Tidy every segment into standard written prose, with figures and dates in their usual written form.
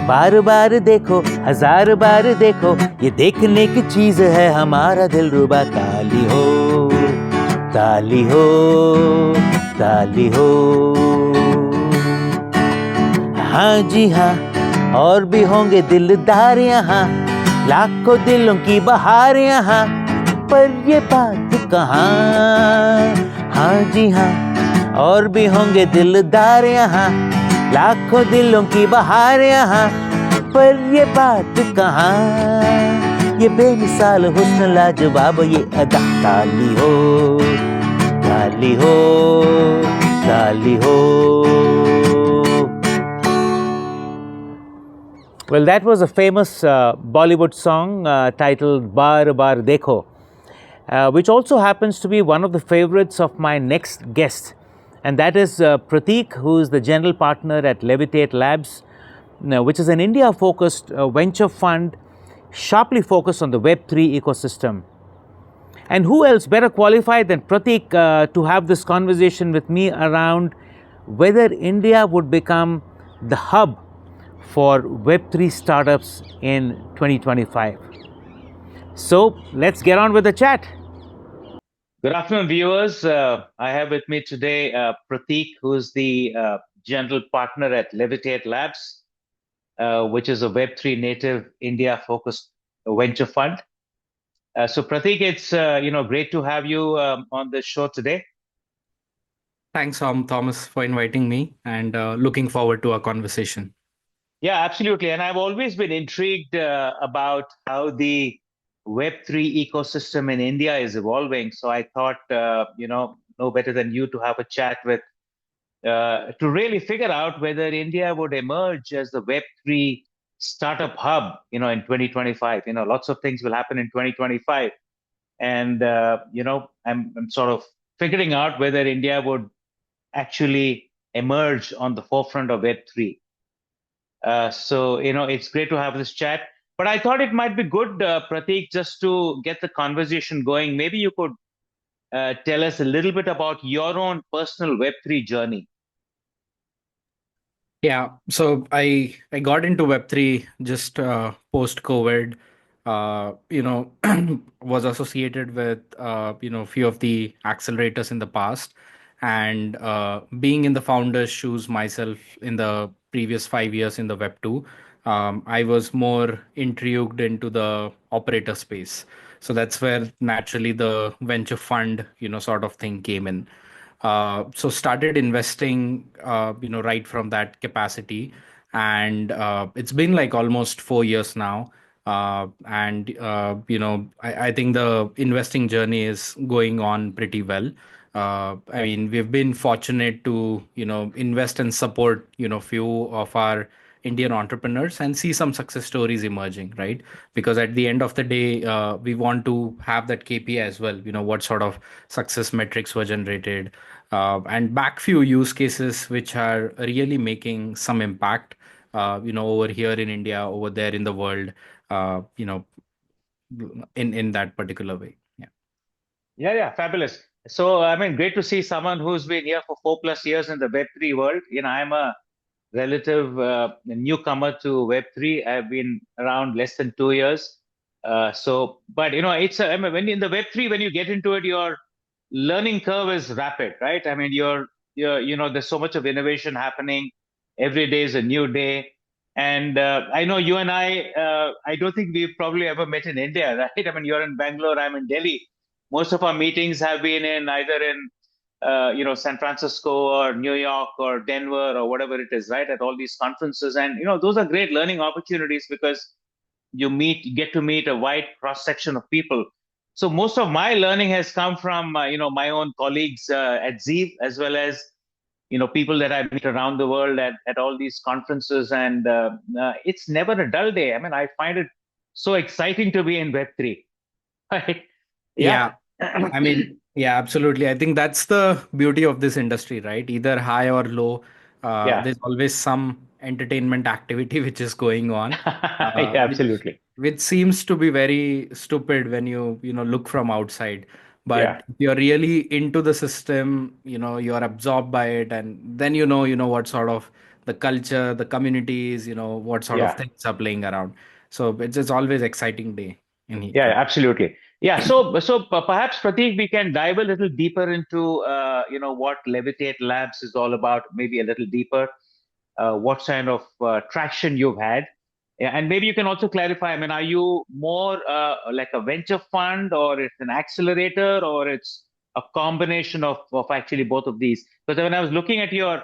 बार बार देखो, हजार बार देखो, ये देखने की चीज है हमारा दिलरुबा। ताली हो, ताली हो, ताली हो। हाँ जी हाँ, और भी होंगे दिलदार यहाँ, लाखों दिलों की बहार यहाँ, पर ये बात कहाँ। हाँ जी हाँ, और भी होंगे दिलदार यहाँ, लाखों दिलों की बहार यहाँ, पर ये बात कहाँ। ये बेमिसाल हुस्न लाजवाब ये अदा। ताली हो, ताली हो, ताली हो। Well, that was a famous Bollywood song titled Bar Bar Dekho, which also happens to be one of the favorites of my next guest. And that is Pratik, who is the general partner at Levitate Labs, which is an India-focused venture fund sharply focused on the Web3 ecosystem. And who else better qualified than Pratik to have this conversation with me around whether India would become the hub for Web3 startups in 2025. So let's get on with the chat. Good afternoon, viewers. I have with me today Pratik, who's the general partner at Levitate Labs, which is a Web3 native India-focused venture fund. So Pratik, it's great to have you on the show today. Thanks, Thomas, for inviting me, and looking forward to our conversation. Yeah, absolutely. And I've always been intrigued about how the Web3 ecosystem in India is evolving. So I thought, no better than you to have a chat with, to really figure out whether India would emerge as the Web3 startup hub, in 2025. Lots of things will happen in 2025. And, I'm sort of figuring out whether India would actually emerge on the forefront of Web3. So, it's great to have this chat. But I thought it might be good, Pratik, just to get the conversation going. Maybe you could tell us a little bit about your own personal Web3 journey. Yeah, so I got into Web3 just post-COVID. Was associated with few of the accelerators in the past, and being in the founder's shoes myself in the previous 5 years in the Web2, I was more intrigued into the operator space. So that's where naturally the venture fund sort of thing came in. So started investing right from that capacity, and it's been like almost 4 years now. And I think the investing journey is going on pretty well. I mean, we've been fortunate to invest and support few of our Indian entrepreneurs and see some success stories emerging, right? Because at the end of the day, we want to have that KPI as well. What sort of success metrics were generated, and back few use cases which are really making some impact, over here in India, over there in the world, uh, you know, in that particular way. Yeah. Yeah, fabulous. So, I mean, great to see someone who's been here for 4+ years in the Web3 world. I'm a relative newcomer to Web3. I've been around less than 2 years. But it's I mean, when in the Web3, when you get into it, your learning curve is rapid, right? I mean, there's so much of innovation happening. Every day is a new day. And I know you and I don't think we've probably ever met in India, right? I mean, you're in Bangalore, I'm in Delhi. Most of our meetings have been in either in San Francisco or New York or Denver or whatever it is, right? At all these conferences. And, those are great learning opportunities because get to meet a wide cross section of people. So most of my learning has come from, my own colleagues at Zeeve, as well as, people that I meet around the world at all these conferences. And it's never a dull day. I mean, I find it so exciting to be in Web3. Right? Yeah. I mean, yeah, absolutely. I think that's the beauty of this industry, right? Either high or low, Yeah. there's always some entertainment activity which is going on, Yeah, absolutely. which seems to be very stupid when you look from outside. Yeah. But if you're really into the system, you're absorbed by it, and then you know what sort of the culture, the communities, what sort of Yeah. things are playing around. So it's always exciting day in Yeah, here. absolutely. Yeah, so perhaps Pratik, we can dive a little deeper into what Levitate Labs is all about, maybe a little deeper. What kind of traction you've had, yeah, and maybe you can also clarify. I mean, are you more like a venture fund, or it's an accelerator, or it's a combination of actually both of these? Because when I was looking at your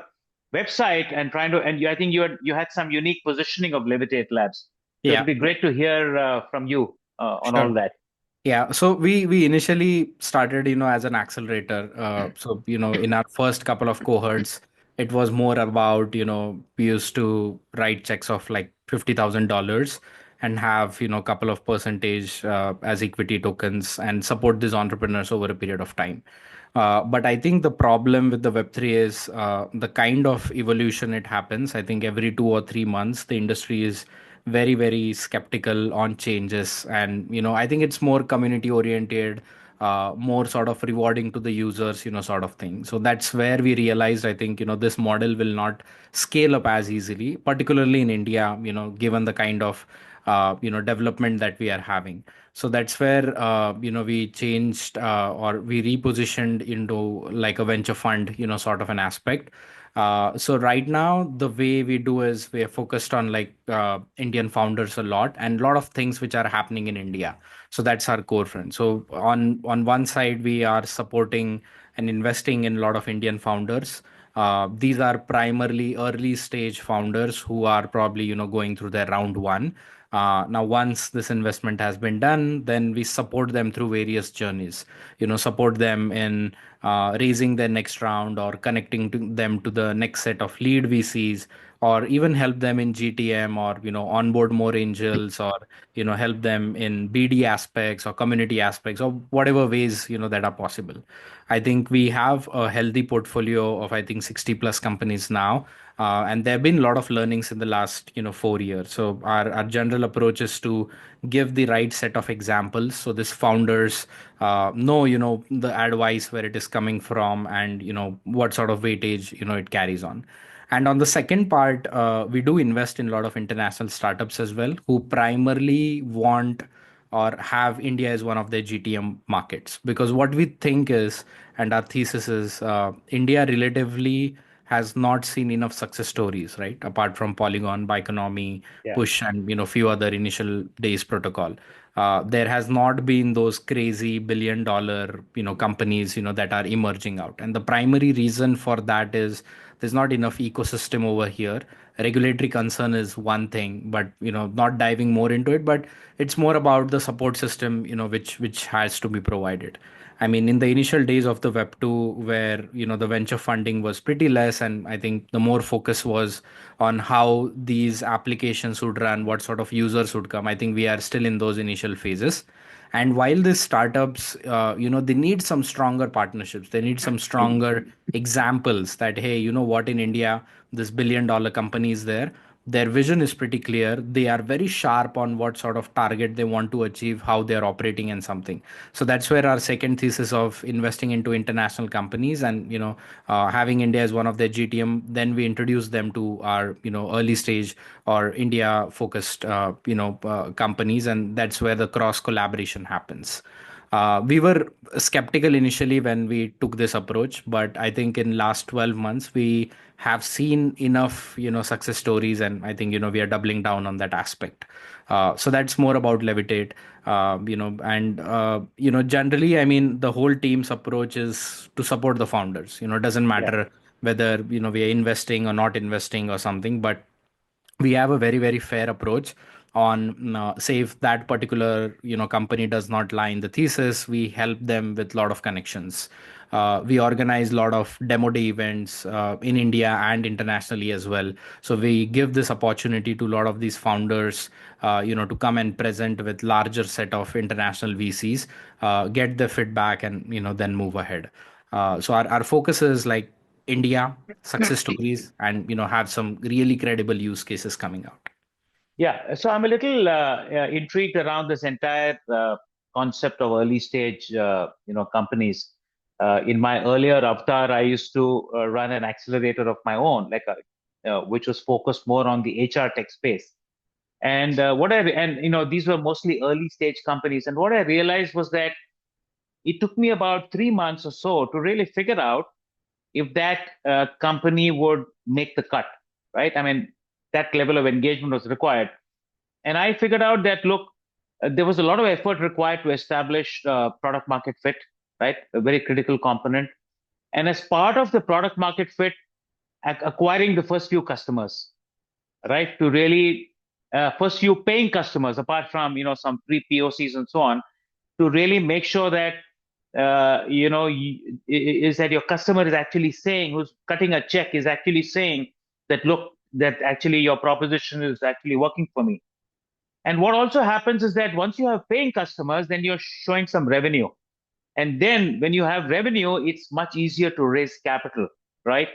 website and trying to, I think you had some unique positioning of Levitate Labs. So it'll Yeah, be great to hear from you on all sure. that. Yeah, so we initially started, as an accelerator. So in our first couple of cohorts, it was more about, we used to write checks of like $50,000 and have, a couple of percentage as equity tokens and support these entrepreneurs over a period of time. But I think the problem with the Web3 is the kind of evolution it happens. I think every 2 or 3 months, the industry is very, very skeptical on changes. And, I think it's more community oriented, more sort of rewarding to the users, sort of thing. So that's where we realized, I think, this model will not scale up as easily, particularly in India, given the kind of development that we are having. So that's where we changed or we repositioned into like a venture fund, sort of an aspect. So right now the way we do is we are focused on like Indian founders a lot and a lot of things which are happening in India. So that's our core front. So on one side we are supporting and investing in a lot of Indian founders. These are primarily early stage founders who are probably going through their round one. Now, once this investment has been done, then we support them through various journeys. Support them in raising their next round or connecting them to the next set of lead VCs, or even help them in GTM, or onboard more angels, or help them in BD aspects or community aspects, or whatever ways that are possible. I think we have a healthy portfolio of, I think, 60 plus companies now. And there have been a lot of learnings in the last 4 years. So our general approach is to give the right set of examples so these founders know the advice where it is coming from, and what sort of weightage it carries on. And on the second part, we do invest in a lot of international startups as well, who primarily want or have India as one of their GTM markets. Because what we think is, and our thesis is, India relatively has not seen enough success stories, right? Apart from Polygon, Bioeconomy, Yeah. Push, and few other initial days protocol. There has not been those crazy billion-dollar companies that are emerging out, and the primary reason for that is there's not enough ecosystem over here. Regulatory concern is one thing, but not diving more into it, but it's more about the support system which has to be provided. I mean, in the initial days of the Web 2, where the venture funding was pretty less, and I think the more focus was on how these applications would run, what sort of users would come. I think we are still in those initial phases. And while these startups, they need some stronger partnerships, they need some stronger examples that, hey, what, in India, this billion-dollar company is there. Their vision is pretty clear. They are very sharp on what sort of target they want to achieve, how they're operating, and something. So that's where our second thesis of investing into international companies and having India as one of their GTM. Then we introduce them to our early stage or India focused companies, and that's where the cross collaboration happens. We were skeptical initially when we took this approach, but I think in last 12 months we have seen enough success stories, and I think we are doubling down on that aspect. So that's more about Levitate. And generally, I mean, the whole team's approach is to support the founders. It doesn't Yeah. matter whether we are investing or not investing or something, but we have a very, very fair approach on, say, if that particular company does not lie in the thesis, we help them with a lot of connections. We organize a lot of demo day events in India and internationally as well. So we give this opportunity to a lot of these founders to come and present with larger set of international VCs, get the feedback, and then move ahead. So our focus is like India success stories, and have some really credible use cases coming out. Yeah, so I'm a little intrigued around this entire concept of early stage, companies. In my earlier avatar, I used to run an accelerator of my own, like which was focused more on the HR tech space. And these were mostly early stage companies. And what I realized was that it took me about 3 months or so to really figure out if that company would make the cut, right? I mean, that level of engagement was required. And I figured out that, look, there was a lot of effort required to establish product market fit, right? A very critical component. And as part of the product market fit, acquiring the first few customers, right? To really first few paying customers, apart from some pre POCs and so on, to really make sure that is that your customer is actually saying, who's cutting a check, is actually saying that, look, that actually your proposition is actually working for me. And what also happens is that once you have paying customers, then you're showing some revenue. And then when you have revenue, it's much easier to raise capital, right?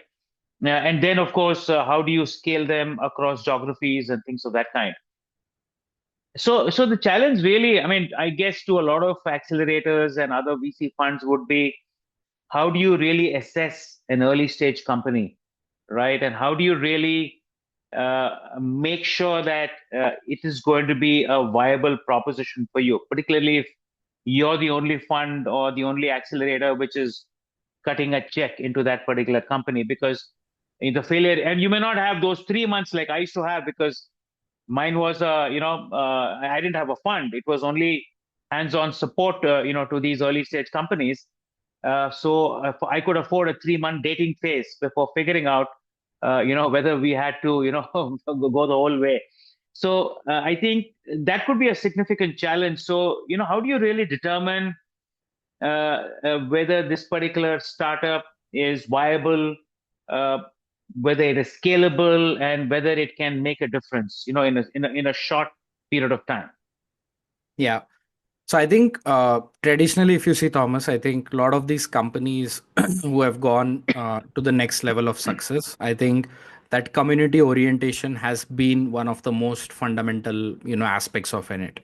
And then, of course, how do you scale them across geographies and things of that kind? So the challenge really, I mean, I guess to a lot of accelerators and other VC funds would be, how do you really assess an early stage company, right? And how do you really make sure that it is going to be a viable proposition for you, particularly if you're the only fund or the only accelerator which is cutting a check into that particular company? Because in the failure, and you may not have those 3 months like I used to have, because mine was I didn't have a fund. It was only hands-on support to these early stage companies. So I could afford a 3-month dating phase before figuring out whether we had to go the whole way. So I think that could be a significant challenge. So how do you really determine whether this particular startup is viable, uh, whether it is scalable, and whether it can make a difference, in a short period of time? Yeah. So I think traditionally, if you see, Thomas, I think a lot of these companies who have gone to the next level of success, I think that community orientation has been one of the most fundamental, aspects of in it.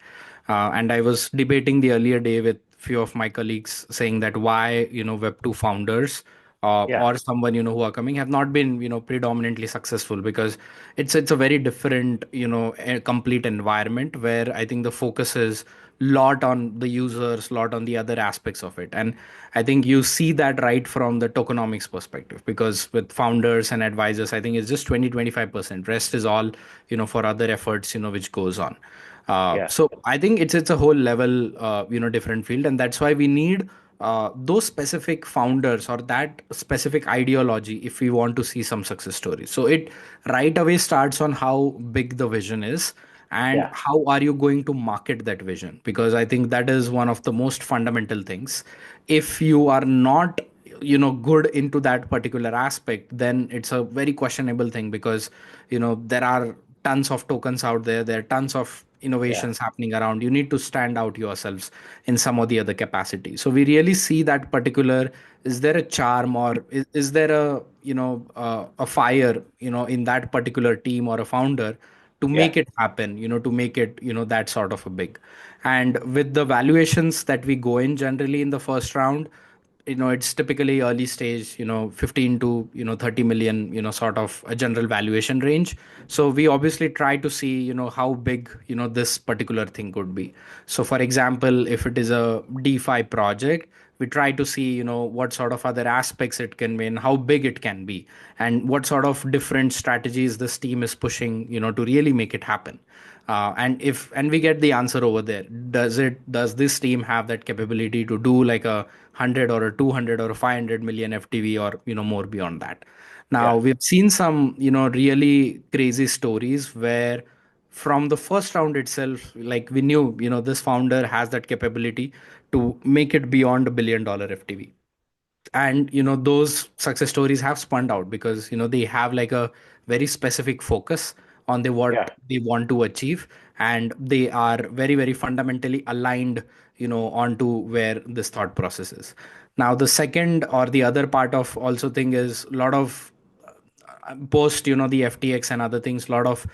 And I was debating the earlier day with few of my colleagues saying that why, Web2 founders Yeah, or someone, who are coming have not been, predominantly successful, because it's a very different, a complete environment where I think the focus is lot on the users, lot on the other aspects of it. And I think you see that right from the tokenomics perspective, because with founders and advisors, I think it's just 20-25%. Rest is all, for other efforts, which goes on. yeah, So I think it's a whole level, different field, and that's why we need those specific founders or that specific ideology if we want to see some success stories. So it right away starts on how big the vision is and yeah, how are you going to market that vision, because I think that is one of the most fundamental things. If you are not good into that particular aspect, then it's a very questionable thing, because there are tons of tokens out there, there are tons of yeah, innovations happening around. You need to stand out yourselves in some or the other capacity. So we really see that particular, is there a charm, or is there a a fire in that particular team or a founder to yeah, make it happen, to make it that sort of a big. And with the valuations that we go in generally in the first round, it's typically early stage, 15 to 30 million, sort of a general valuation range. So we obviously try to see how big this particular thing could be. So for example, if it is a DeFi project, we try to see what sort of other aspects it can be and how big it can be, and what sort of different strategies this team is pushing to really make it happen. And we get the answer over there. Does this team have that capability to do like a 100 or a 200 or a 500 million FTV, or more beyond that? Now yeah, we've seen some really crazy stories where from the first round itself, like we knew this founder has that capability to make it beyond $1 billion FTV. And those success stories have spun out because they have like a very specific focus on the yeah, what they want to achieve, and they are very very fundamentally aligned onto where this thought process is. Now the second or the other part of also thing is a lot of post the FTX and other things, a lot of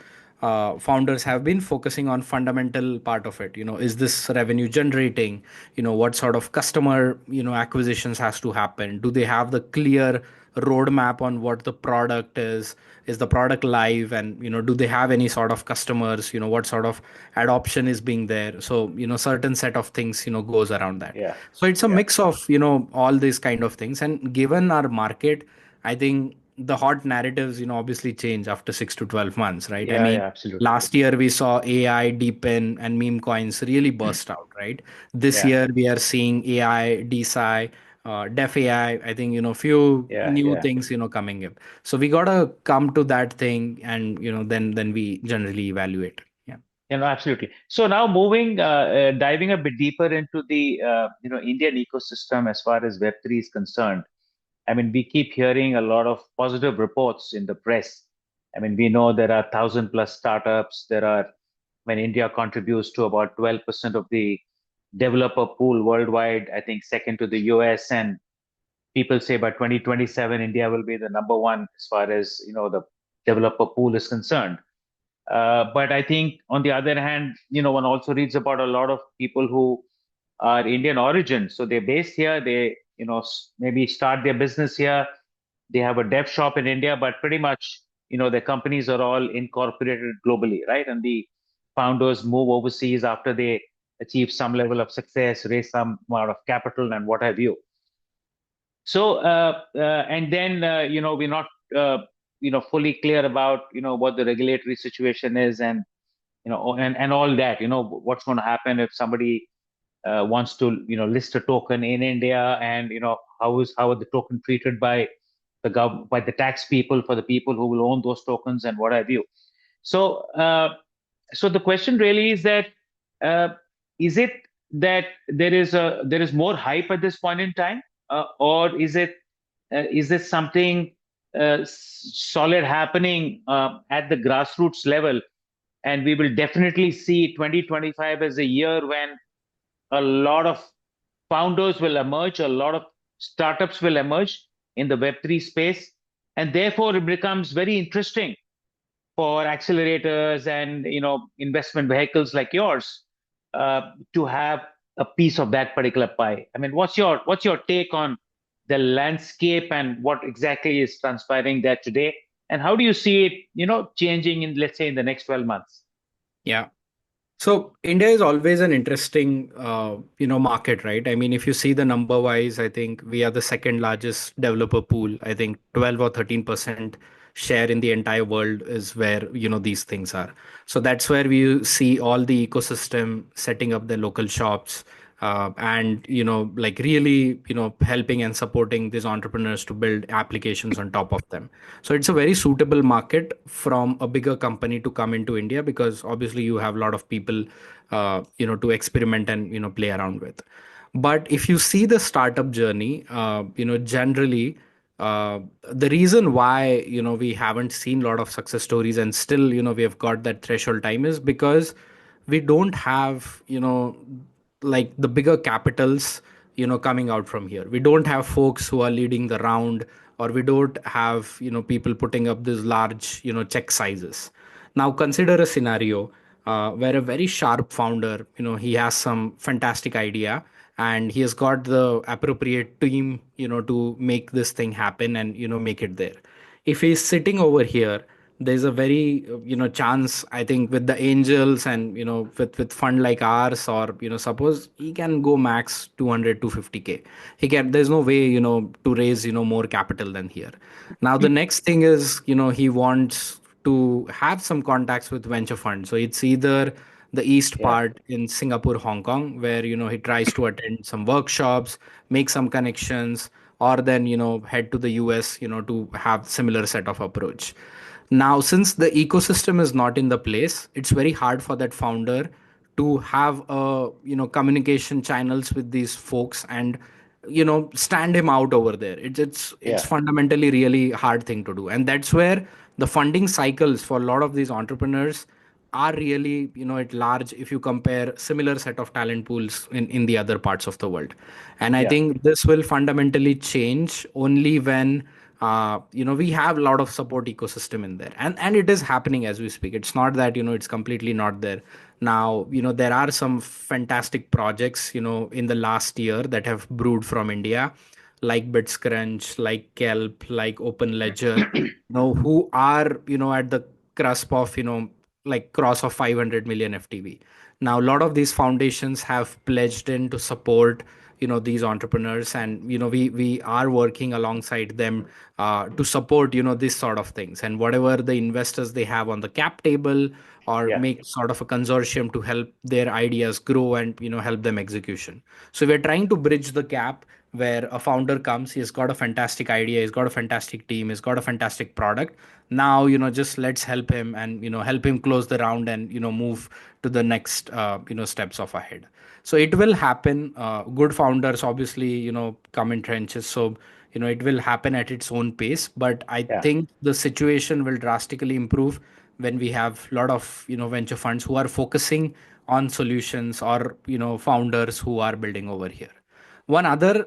founders have been focusing on fundamental part of it. Is this revenue generating? What sort of customer acquisitions has to happen? Do they have the clear roadmap on what the product is the product live, and do they have any sort of customers, what sort of adoption is being there. So certain set of things goes around that. Yeah. So it's a Yeah. mix of all these kind of things. And given our market, I think the hot narratives obviously change after 6 to 12 months, right? I Yeah. mean, Yeah. Absolutely. last year we saw AI, deepen, and meme coins really burst out, right? This Yeah. year we are seeing AI, DeSci, Def AI. I think few Yeah. new Yeah. things coming up. So we gotta come to that thing, and then we generally evaluate. Yeah. Absolutely. So now moving, diving a bit deeper into the Indian ecosystem as far as Web3 is concerned. I mean, we keep hearing a lot of positive reports in the press. I mean, we know there are 1,000+ startups. When India contributes to about 12% of the developer pool worldwide, I think second to the US, and people say by 2027 India will be the number one as far as the developer pool is concerned. But I think on the other hand, one also reads about a lot of people who are Indian origin. So they're based here. They, maybe start their business here. They have a dev shop in India, but pretty much, their companies are all incorporated globally, right? And the founders move overseas after they achieve some level of success, raise some amount of capital, and what have you. So, and then, we're not, fully clear about, what the regulatory situation is, and and all that. What's going to happen if somebody wants to list a token in India, and how are the token treated by by the tax people, for the people who will own those tokens, and what have you. So so the question really is that, uh, is it that there is more hype at this point in time, or is this something solid happening at the grassroots level, and we will definitely see 2025 as a year when a lot of founders will emerge, a lot of startups will emerge in the Web3 space, and therefore it becomes very interesting for accelerators and investment vehicles like yours to have a piece of that particular pie. I mean, what's your take on the landscape and what exactly is transpiring there today, and how do you see it changing in, let's say, in the next 12 months? Yeah. So India is always an interesting, market, right? I mean, if you see the number wise, I think we are the second largest developer pool. I think 12 or 13% share in the entire world is where, these things are. So that's where we see all the ecosystem setting up their local shops, and, like really, helping and supporting these entrepreneurs to build applications on top of them. So it's a very suitable market from a bigger company to come into India, because obviously you have a lot of people, to experiment and play around with. But if you see the startup journey, generally, the reason why we haven't seen a lot of success stories, and still we have got that threshold time, is because we don't have like the bigger capitals coming out from here. We don't have folks who are leading the round, or we don't have people putting up these large check sizes. Now consider a scenario where a very sharp founder, he has some fantastic idea, and he has got the appropriate team to make this thing happen and make it there. If he's sitting over here, there's a very chance, I think, with the angels and with fund like ours, or suppose he can go max 200 250K. He can, there's no way to raise more capital than here. Now the next thing is he wants to have some contacts with venture funds. So it's either the east Yeah. part in Singapore, Hong Kong, where he tries to attend some workshops, make some connections, or then head to the US to have similar set of approach. Now since the ecosystem is not in the place, it's very hard for that founder to have communication channels with these folks, and stand him out over there. It's Yeah. fundamentally really hard thing to do. And that's where the funding cycles for a lot of these entrepreneurs are really at large, if you compare similar set of talent pools in the other parts of the world. And I Yeah. think this will fundamentally change only when we have a lot of support ecosystem in there, and it is happening as we speak. It's not that it's completely not there. Now there are some fantastic projects in the last year that have brewed from India. like BitsCrunch, like Kelp, like Open Ledger, who are, at the cusp of, like cross of 500 million FTV. Now, a lot of these foundations have pledged in to support, these entrepreneurs, and, we are working alongside them to support, this sort of things, and whatever the investors they have on the cap table, or Yeah, make sort of a consortium to help their ideas grow and, help them execution. So we're trying to bridge the gap where a founder comes, he's got a fantastic idea, he's got a fantastic team, he's got a fantastic product. Now, just let's help him, and, help him close the round, and, move to the next, steps of ahead. So it will happen. Good founders obviously, come in trenches. So, it will happen at its own pace. But I yeah, think the situation will drastically improve when we have a lot of, venture funds who are focusing on solutions, or, founders who are building over here. One other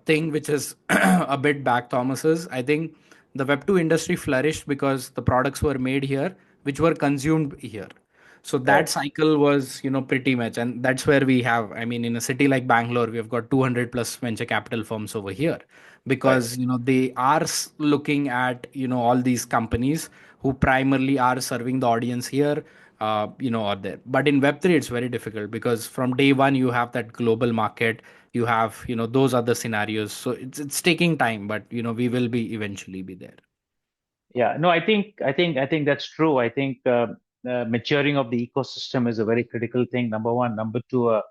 thing which is a bit back, Thomas, is I think the Web2 industry flourished because the products were made here, which were consumed here. So that right, cycle was, pretty much, and that's where we have, I mean, in a city like Bangalore, we have got 200 plus venture capital firms over here, right. because, they are looking at, all these companies who primarily are serving the audience here, or there. But in Web3, it's very difficult, because from day one, you have that global market, you have, those other scenarios. So it's taking time, but, we will be eventually be there. Yeah, no, I think that's true. I think maturing of the ecosystem is a very critical thing. Number one, number two, a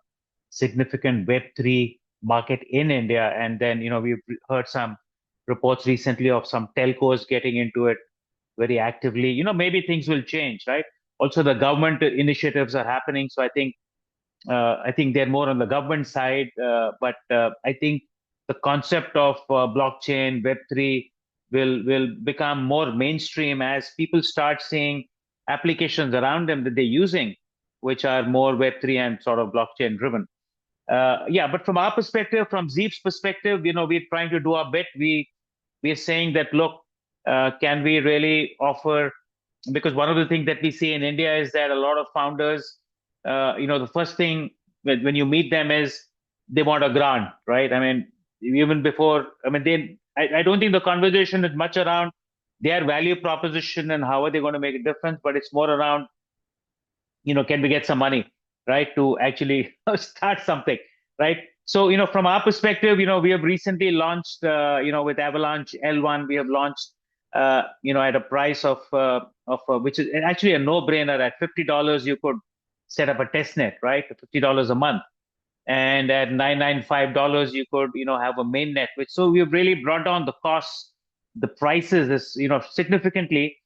significant Web3 market in India, and then we've heard some reports recently of some telcos getting into it very actively. Maybe things will change, right? Also, the government initiatives are happening, so I think they're more on the government side, but I think the concept of blockchain, Web3 will become more mainstream as people start seeing applications around them that they're using, which are more Web3 and sort of blockchain driven. Yeah, but from our perspective, from Zeep's perspective, we're trying to do our bit. We're saying that, look, can we really offer, because one of the things that we see in India is that a lot of founders, the first thing when you meet them is they want a grant, right? I mean, even before, I mean, I don't think the conversation is much around their value proposition and how are they going to make a difference, but it's more around, can we get some money, right, to actually start something, right? So, from our perspective, we have recently launched, with Avalanche L1, we have launched, at a price of which is actually a no-brainer. At $50, you could set up a test net, right? $50 a month. And at $995, you could, have a main net, which, so we've really brought down the costs, the prices is, significantly,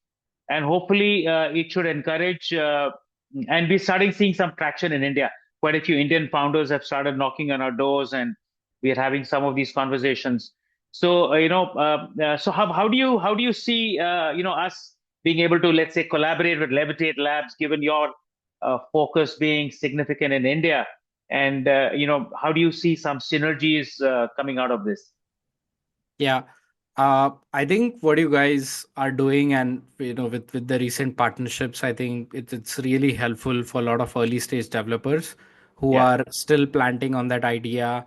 and hopefully it should encourage, and we're starting seeing some traction in India. Quite a few Indian founders have started knocking on our doors, and we are having some of these conversations. So so how do you see us being able to, let's say, collaborate with Levitate Labs, given your focus being significant in India, and how do you see some synergies coming out of this? Yeah. I think what you guys are doing, and, with the recent partnerships, I think it's really helpful for a lot of early stage developers who Yeah, are still planting on that idea.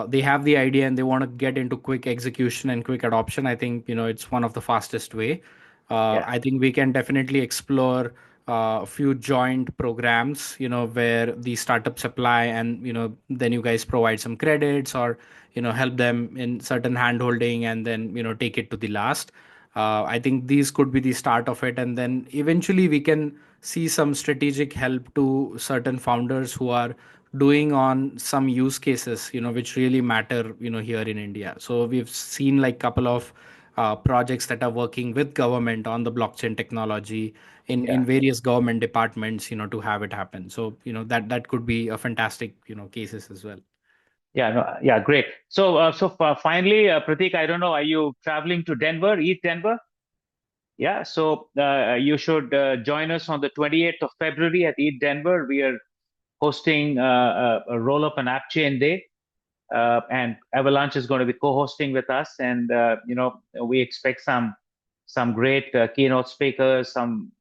They have the idea and they want to get into quick execution and quick adoption. I think, it's one of the fastest way. yeah, I think we can definitely explore a few joint programs, where the startups apply, and, then you guys provide some credits, or, help them in certain hand holding, and then, take it to the last. I think these could be the start of it, and then eventually we can see some strategic help to certain founders who are doing on some use cases, which really matter, here in India. So we've seen like couple of projects that are working with government on the blockchain technology in yeah. various government departments, to have it happen. So, that could be a fantastic, cases as well. Yeah, no, yeah, great. So finally, Pratik, I don't know, are you traveling to Denver, East Denver? Yeah, so you should join us on the 28th of February at East Denver. We are hosting a roll-up and app chain day, and Avalanche is going to be co-hosting with us. And we expect some great keynote speakers, some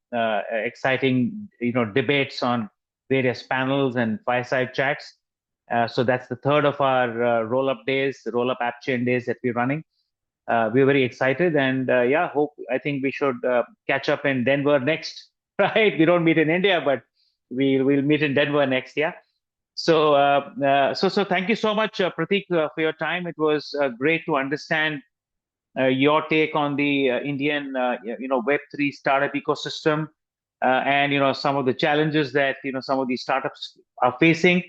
exciting debates on various panels and fireside chats. So that's the third of our roll-up days, roll-up app chain days that we're running. We're very excited, and yeah, I think we should catch up in Denver next, right? We don't meet in India, but we'll meet in Denver next year. So thank you so much, Pratik, for your time. It was great to understand your take on the Indian, Web3 startup ecosystem, and some of the challenges that some of these startups are facing,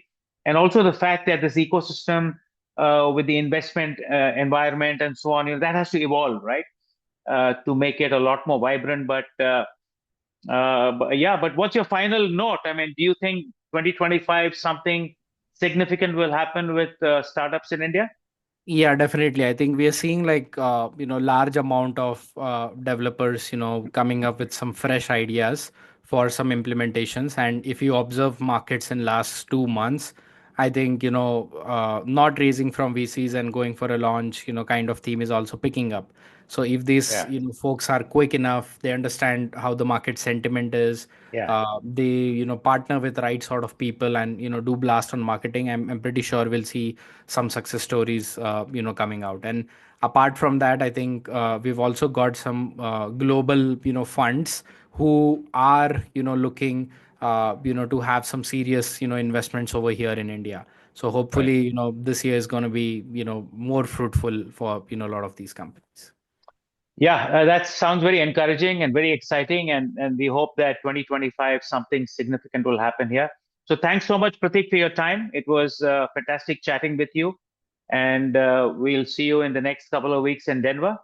and also the fact that this ecosystem, with the investment environment and so on, that has to evolve, right, to make it a lot more vibrant. But yeah, but what's your final note? I mean, do you think 2025 something significant will happen with startups in India? Yeah, definitely. I think we are seeing like large amount of developers coming up with some fresh ideas for some implementations. And if you observe markets in last 2 months, I think not raising from VCs and going for a launch kind of theme is also picking up. So if these Yeah, folks are quick enough, they understand how the market sentiment is. yeah, They partner with right sort of people and do blast on marketing. I'm pretty sure we'll see some success stories coming out. And apart from that, I think we've also got some global funds who are looking to have some serious investments over here in India. So right. hopefully this year is going to be more fruitful for a lot of these companies. Yeah, that sounds very encouraging and very exciting, and we hope that 2025 something significant will happen here. So thanks so much, Pratik, for your time. It was fantastic chatting with you, and we'll see you in the next couple of weeks in Denver.